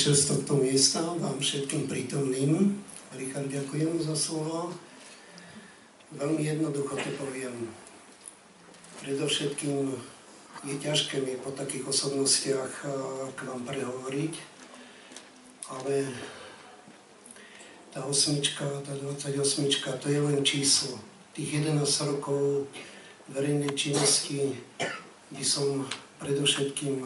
večer z tohto miesta vám všetkým prítomným. Richard, ďakujem za slovo. Veľmi jednoducho to poviem. Predovšetkým je ťažké mi po takých osobnostiach k vám prehovoriť, ale tá 28, to je len číslo. Tých 11 rokov verejnej činnosti, kde som predovšetkým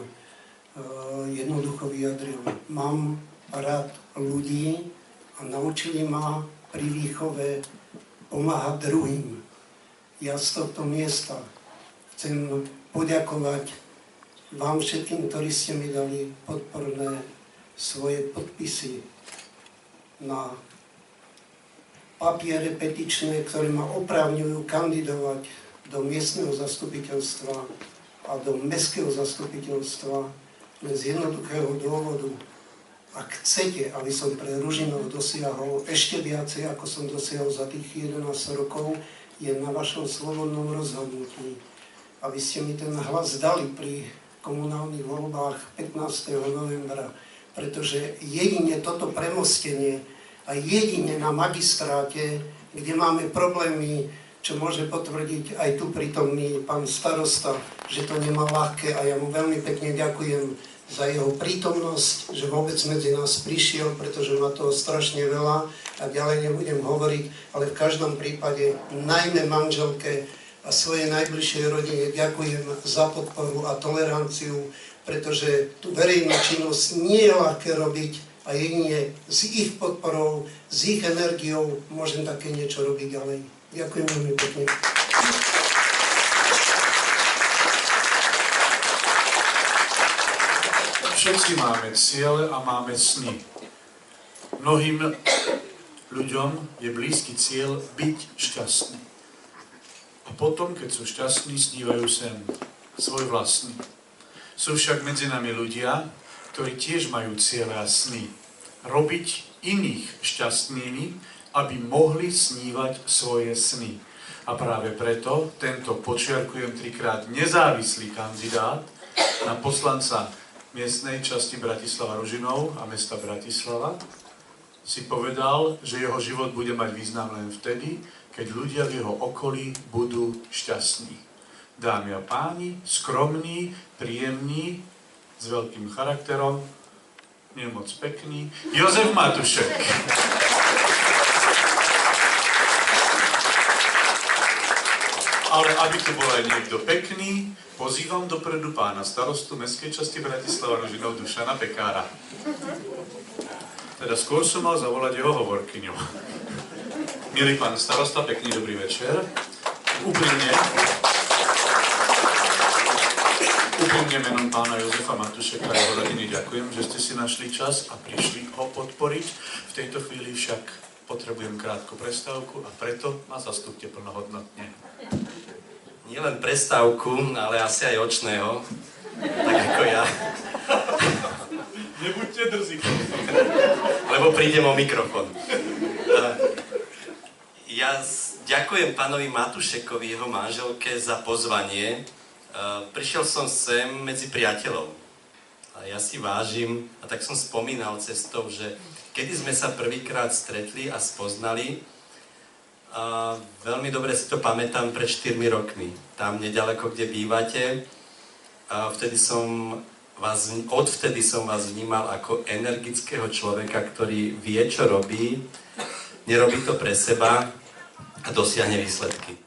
jednoducho vyjadril. Mám rád ľudí a naučili ma pri výchove pomáhať druhým. Ja z tohto miesta chcem poďakovať vám všetkým, ktorí ste mi dali podporné svoje podpisy na papiere petičné, ktoré ma oprávňujú kandidovať do miestneho zastupiteľstva a do mestského zastupiteľstva len z jednoduchého dôvodu. Ak chcete, aby som pre Ružinov dosiahol ešte viacej, ako som dosiahol za tých 11 rokov, je na vašom slobodnom rozhodnutí, aby ste mi ten hlas dali pri komunálnych voľbách 15. novembra, pretože jedine toto premostenie a jedine na magistráte, kde máme problémy, čo môže potvrdiť aj tu prítomný pán starosta, že to nemá ľahké a ja mu veľmi pekne ďakujem za jeho prítomnosť, že vôbec medzi nás prišiel, pretože má toho strašne veľa a ďalej nebudem hovoriť, ale v každom prípade najmä manželke a svojej najbližšej rodine ďakujem za podporu a toleranciu, pretože tú verejnú činnosť nie je ľahké robiť a jedine s ich podporou, s ich energiou môžem také niečo robiť ďalej. Ďakujem veľmi pekne. Všetci máme ciele a máme sny. Mnohým ľuďom je blízky cieľ byť šťastný. A potom, keď sú šťastní, snívajú sen svoj vlastný. Sú však medzi nami ľudia, ktorí tiež majú ciele a sny. Robiť iných šťastnými, aby mohli snívať svoje sny. A práve preto tento, počiarkujem trikrát, nezávislý kandidát na poslanca miestnej časti Bratislava Ružinov a mesta Bratislava si povedal, že jeho život bude mať význam len vtedy, keď ľudia v jeho okolí budú šťastní. Dámy a páni, skromní, príjemní, s veľkým charakterom, nie moc pekný, Jozef Matušek. Ale aby tu bol aj niekto pekný, pozývam dopredu pána starostu mestskej časti Bratislava Ružinov Dušana Pekára. Teda skôr som mal zavolať jeho hovorkyňu. Milý pán starosta, pekný dobrý večer. Úprimne menom pána Jozefa Matušeka a jeho rodiny ďakujem, že ste si našli čas a prišli ho podporiť. V tejto chvíli však potrebujem krátku prestávku a preto ma zastupte plnohodnotne. Nie len prestávku, ale asi aj očného, tak ako ja. Nebuďte drzí. Lebo prídem o mikrofón. Ja ďakujem pánovi Matušekovi, jeho manželke, za pozvanie. Prišiel som sem medzi priateľov. A ja si vážim, a tak som spomínal cestou, že kedy sme sa prvýkrát stretli a spoznali, a veľmi dobre si to pamätám pred 4 rokmi. Tam nedaleko, kde bývate. A odvtedy som vás vnímal ako energického človeka, ktorý vie, čo robí, nerobí to pre seba a dosiahne výsledky.